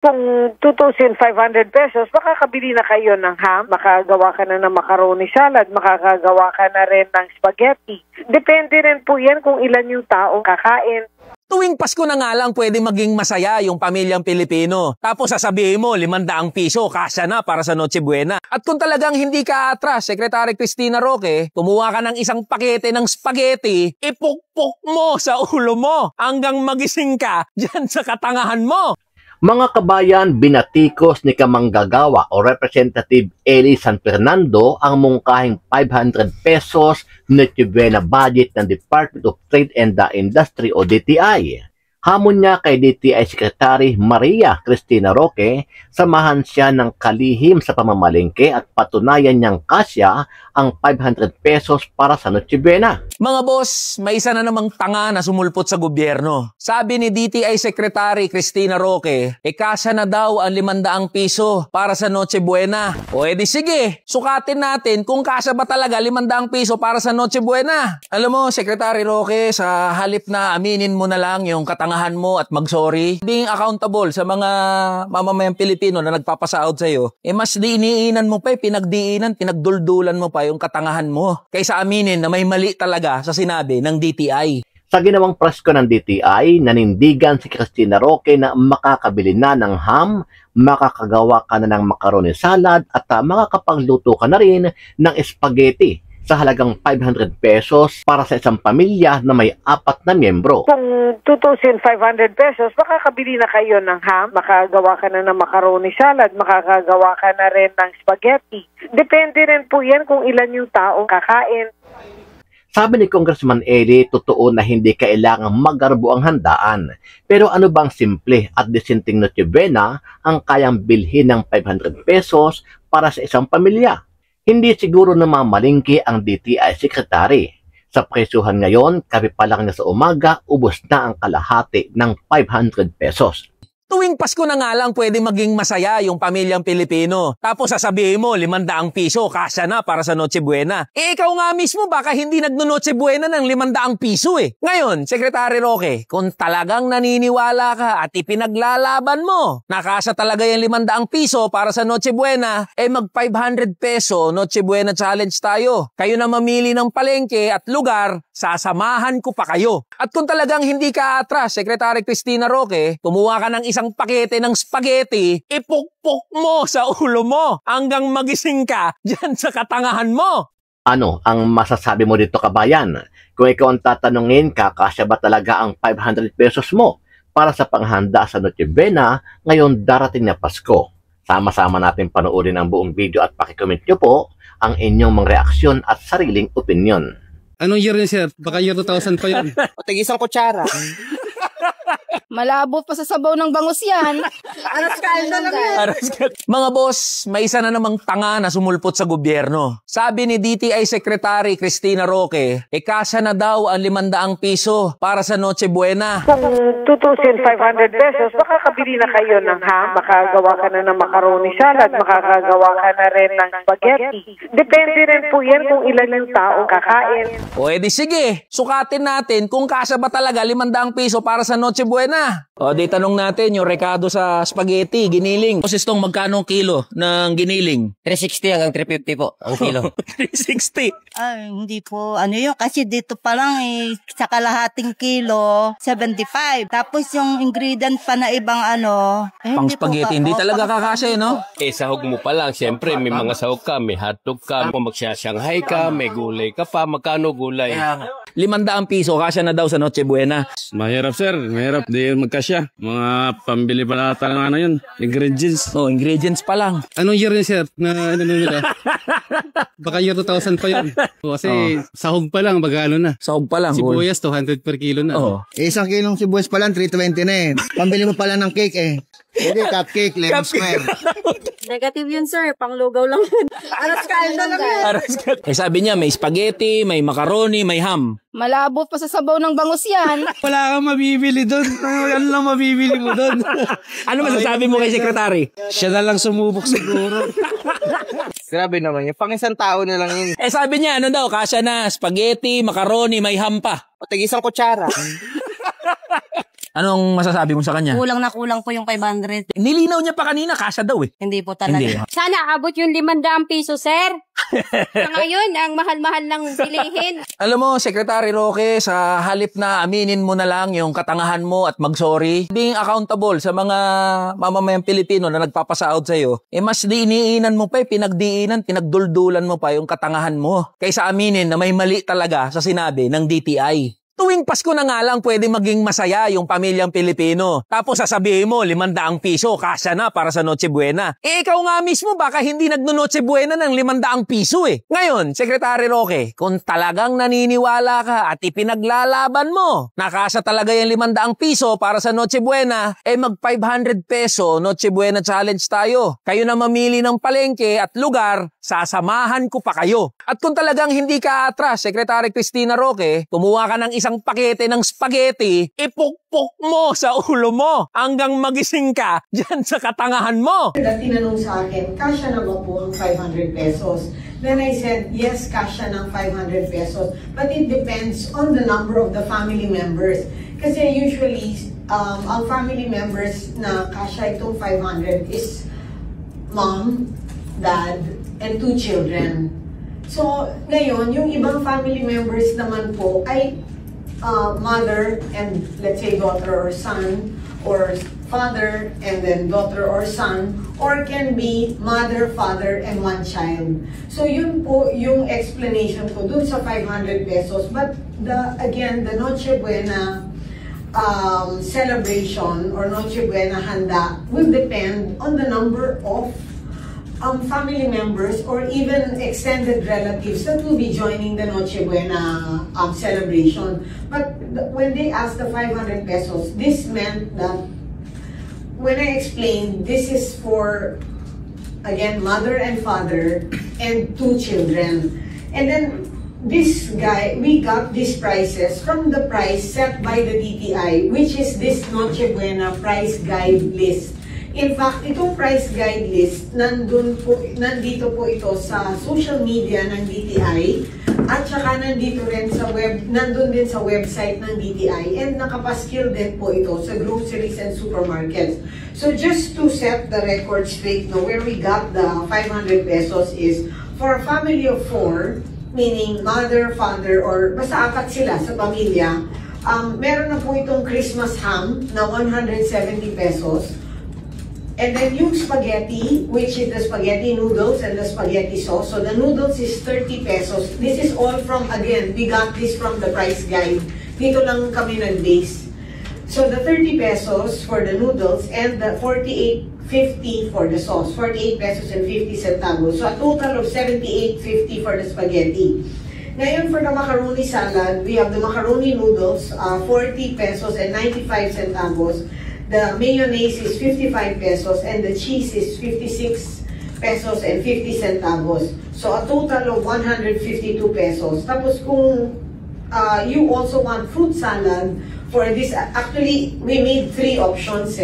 Kung 2,500 pesos, makakabili na kayo ng ham, makagawa ka na ng macaroni salad, makakagawa ka na rin ng spaghetti. Depende rin po yan kung ilan yung taong kakain. Tuwing Pasko na nga lang pwede maging masaya yung pamilyang Pilipino. Tapos sasabihin mo, 500 piso, kasya na para sa Noche Buena. At kung talagang hindi ka atras, Secretary Cristina Roque, kumuha ka ng isang pakete ng spaghetti, ipukpok mo sa ulo mo hanggang magising ka dyan sa katangahan mo. Mga kabayan, binatikos ni Kamanggagawa o Representative Eli San Fernando ang mungkahing 500 pesos Noche Buena budget ng Department of Trade and the Industry o DTI. Hamon niya kay DTI Secretary Maria Cristina Roque, samahan siya ng kalihim sa pamamalengke at patunayan niyang kasya ang 500 pesos para sa Noche Buena. Mga boss, may isa na namang tanga na sumulpot sa gobyerno. Sabi ni DTI Secretary Cristina Roque, kasya na daw ang 500 piso para sa Noche Buena. O edi sige, sukatin natin kung kasya ba talaga 500 piso para sa Noche Buena. Alam mo, Secretary Roque, sa halip na aminin mo na lang yung katangahan mo at mag-sorry, being accountable sa mga mamamayang Pilipino na nagpapasahod sa'yo, mas diiniinan mo pa, pinagdiinan, pinagduldulan mo pa yung katangahan mo kaysa aminin na may mali talaga sa sinabi ng DTI. Sa ginawang presko ng DTI, nanindigan si Cristina Roque na makakabili na ng ham, makakagawa ka na ng macaroni salad at makakapagluto ka na rin ng spaghetti sa halagang 500 pesos para sa isang pamilya na may 4 na miyembro. Kung 2,500 pesos, makakabili na kayo ng ham, makagawa ka na ng macaroni salad, makakagawa ka na rin ng spaghetti. Depende rin po yan kung ilan yung taong kakain. Sabi ni Congressman Eli, totoo na hindi kailangang magarbo ang handaan. Pero ano bang simple at disenteng Noche Buena ang kayang bilhin ng 500 pesos para sa isang pamilya? Hindi siguro namamalingki ang DTI Secretary. Sa presyuhan ngayon, kape pa lang niya sa umaga, ubos na ang kalahati ng 500 pesos. Tuwing Pasko na nga lang pwede maging masaya yung pamilyang Pilipino. Tapos sasabihin mo, 500 piso, kasya na para sa Noche Buena. Ikaw nga mismo baka hindi nagno-Noche Buena ng 500 piso eh. Ngayon, Secretary Roque, kung talagang naniniwala ka at ipinaglalaban mo, nakasya talaga yung 500 piso para sa Noche Buena, mag 500 peso Noche Buena Challenge tayo. Kayo na mamili ng palengke at lugar, sasamahan ko pa kayo. At kung talagang hindi ka atras, Secretary Cristina Roque, kumuha ka ng isang pakete ng spaghetti, ipukpok mo sa ulo mo hanggang magising ka dyan sa katangahan mo. Ano ang masasabi mo dito, kabayan? Kung ikaw ang tatanungin, kakasya ba talaga ang 500 pesos mo para sa panghanda sa Noche Buena ngayon darating na Pasko? Sama-sama natin panoorin ang buong video at pakicomment nyo po ang inyong mga reaksyon at sariling opinion. Anong year niya, sir? Baka year 2000 pa yun. O tig-isang kutsara. Malabo pa sa sabaw ng bangus yan. Aras kaldo lang yan. Mga boss, may isa na namang tanga na sumulpot sa gobyerno. Sabi ni DTI Secretary Cristina Roque, kasya na daw ang 500 piso para sa Noche Buena. Kung 2,500 pesos, makakabili na kayo ng ham, makagawa ka na ng macaroni salad, makakagawa ka na rin ng spaghetti. Depende rin po yan kung ilan yung taong kakain. O edi sige, sukatin natin kung kasya ba talaga 500 piso para sa Noche Buena. O di tanong natin yung rekado sa spaghetti, giniling. Posistong magkano kilo ng giniling? 360 hanggang 350 po ang kilo. 360. Ay, hindi po. Ano yun? Kasi dito pa lang sa kalahating kilo, 75. Tapos yung ingredient pa na ibang pang spaghetti, hindi talaga kakasya, no? Sahog mo pa lang. Siyempre, may mga sahog ka, may hotdog ka, magsashanghai ka, may gulay ka pa. Magkano gulay? 500 piso, kasya na daw sa Noche Buena. Mahirap, sir. Mahirap. Di magkasya. Mga pambili pa nata ng yun. Ingredients. Oh, ingredients pa lang. Anong year niya, sir? Na nila? Baka year 2000 pa yun. Kasi sahog pa lang, bagalo na. Sahog pa lang. Sibuyas, 200 per kilo na. Isang kilong sibuyas pa lang, 320 na eh. Pambili mo pala ng cake eh. Hindi, cupcake, lemon square. Negative yun, sir. Panglugaw lang yun. Aras kaldo lang yan. Sabi niya, may spaghetti, may macaroni, may ham. Malabo pa sa sabaw ng bangus yan. Wala kang mabibili doon. Ano lang mabibili mo doon? Ano masasabi mo kay Secretary? Siya na lang sumubok siguro. Grabe naman yun. Pang isang tao na lang yun. Sabi niya, ano daw, kasya na, spaghetti, macaroni, may ham pa. O tig-isang kutsara. Anong masasabi mo sa kanya? Kulang na kulang po yung 500. Nilinaw niya pa kanina, kasya daw eh. Hindi po talaga. Hindi. Sana abot yung 500 piso, sir. Sa ngayon, ang mahal-mahal ng bilihin. Alam mo, Secretary Roque, sa halip na aminin mo na lang yung katangahan mo at mag-sorry, being accountable sa mga mamamayang Pilipino na nagpapasahod sa'yo, mas diiniinan mo pa, pinagdiinan, pinagduldulan mo pa yung katangahan mo. Kaysa aminin na may mali talaga sa sinabi ng DTI. Tuwing Pasko na nga lang pwede maging masaya yung pamilyang Pilipino. Tapos sasabihin mo, 500 piso, kasya na para sa Noche Buena. Ikaw nga mismo baka hindi nagno-Noche Buena ng 500 piso eh. Ngayon, Secretary Roque, kung talagang naniniwala ka at ipinaglalaban mo, nakasya talaga yung 500 piso para sa Noche Buena, mag 500 peso Noche Buena Challenge tayo. Kayo na mamili ng palengke at lugar, sasamahan ko pa kayo. At kung talagang hindi ka atras, Secretary Cristina Roque, kumuha ka ng isang pakete ng spaghetti, ipukpok mo sa ulo mo hanggang magising ka dyan sa katangahan mo. Tinanong sa akin, kasya na ba po ang 500 pesos? Then I said, yes, kasya ng 500 pesos. But it depends on the number of the family members. Kasi usually, ang family members na kasya itong 500 is mom, dad, and 2 children. So, ngayon, yung ibang family members naman po ay mother and let's say daughter or son, or father and then daughter or son, or can be mother, father, and 1 child. So yun po yung explanation ko dun sa 500 pesos. But again, the Noche Buena celebration or Noche Buena handa will depend on the number of family members or even extended relatives that will be joining the Noche Buena celebration. But when they asked the 500 pesos, this meant that when I explained, this is for, again, mother and father and 2 children. And then this guy, we got these prices from the price set by the DTI, which is this Noche Buena price guide list. In fact, itong price guide list, nandito po ito sa social media ng DTI at saka nandun din sa website ng DTI and nakapaskil din po ito sa groceries and supermarkets. So just to set the record straight, where we got the 500 pesos is for a family of 4, meaning mother, father, or basta 4 sila sa pamilya, meron na po itong Christmas ham na 170 pesos. And then yung spaghetti, which is the spaghetti noodles and the spaghetti sauce. So the noodles is 30 pesos. This is all from, again, we got this from the price guide. Dito lang kami nag-base. So the 30 pesos for the noodles and the 48.50 for the sauce. 48 pesos and 50 centavos. So a total of 78.50 for the spaghetti. Ngayon for the macaroni salad, we have the macaroni noodles, 40 pesos and 95 centavos. The mayonnaise is 55 pesos and the cheese is 56 pesos and 50 centavos. So a total of 152 pesos. Tapos kung you also want fruit salad for this, actually we made 3 options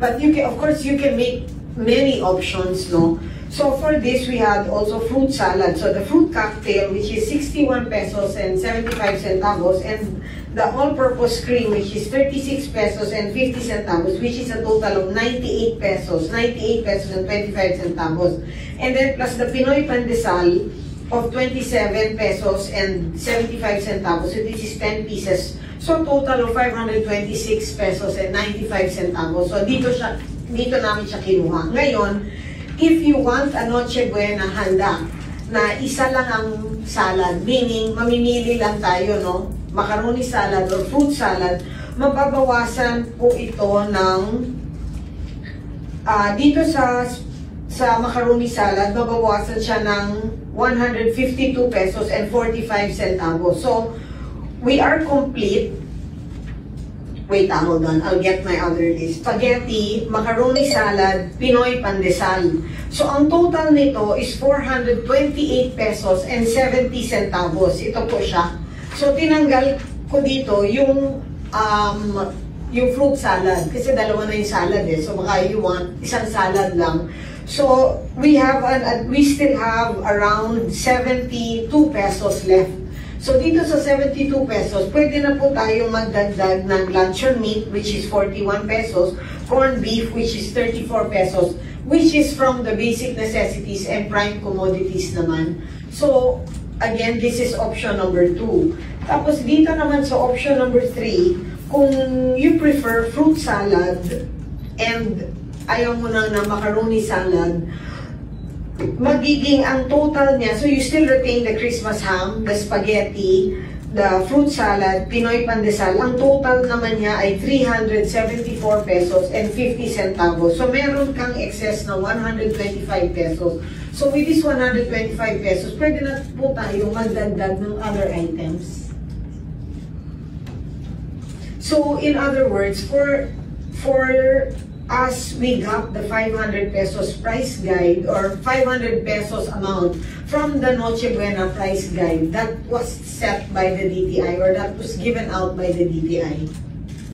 But you can, of course, you can make many options, no? So for this, we had also fruit salad. So the fruit cocktail, which is 61 pesos and 75 centavos, and the all-purpose cream, which is 36 pesos and 50 centavos, which is a total of 98 pesos and 25 centavos. And then plus the Pinoy Pandesal of 27 pesos and 75 centavos. So this is 10 pieces. So total of 526 pesos and 95 centavos. So dito namin siya kinuha. Ngayon, if you want a Noche Buena handa na isa lang ang salad, meaning mamimili lang tayo, no? Macaroni salad or fruit salad, mababawasan po ito ng dito sa macaroni salad, mababawasan siya ng 152 pesos and 45 centavos. So, we are complete. Wait, hold on. I'll get my other list. Spaghetti, macaroni salad, Pinoy Pandesal. So, ang total nito is 428 pesos and 70 centavos. Ito po siya. So, tinanggal ko dito yung fruit salad. Kasi dalawa na yung salad So, baka you want isang salad lang. So, we still have around 72 pesos left. So dito sa 72 pesos, pwede na po tayo magdagdag ng luncheon meat, which is 41 pesos, corned beef, which is 34 pesos, which is from the basic necessities and prime commodities naman. So, again, this is option number 2. Tapos dito naman sa option number 3, kung you prefer fruit salad and ayaw mo na macaroni salad, magiging ang total niya, so you still retain the Christmas ham, the spaghetti, the fruit salad, Pinoy pandesal, ang total naman niya ay 374 pesos and 50 centavos. So meron kang excess na 125 pesos. So with this 125 pesos, pwede na po tayo magdagdag ng other items. So in other words, for us, we got the 500 pesos price guide or 500 pesos amount from the Noche Buena price guide that was set by the DTI or that was given out by the DTI.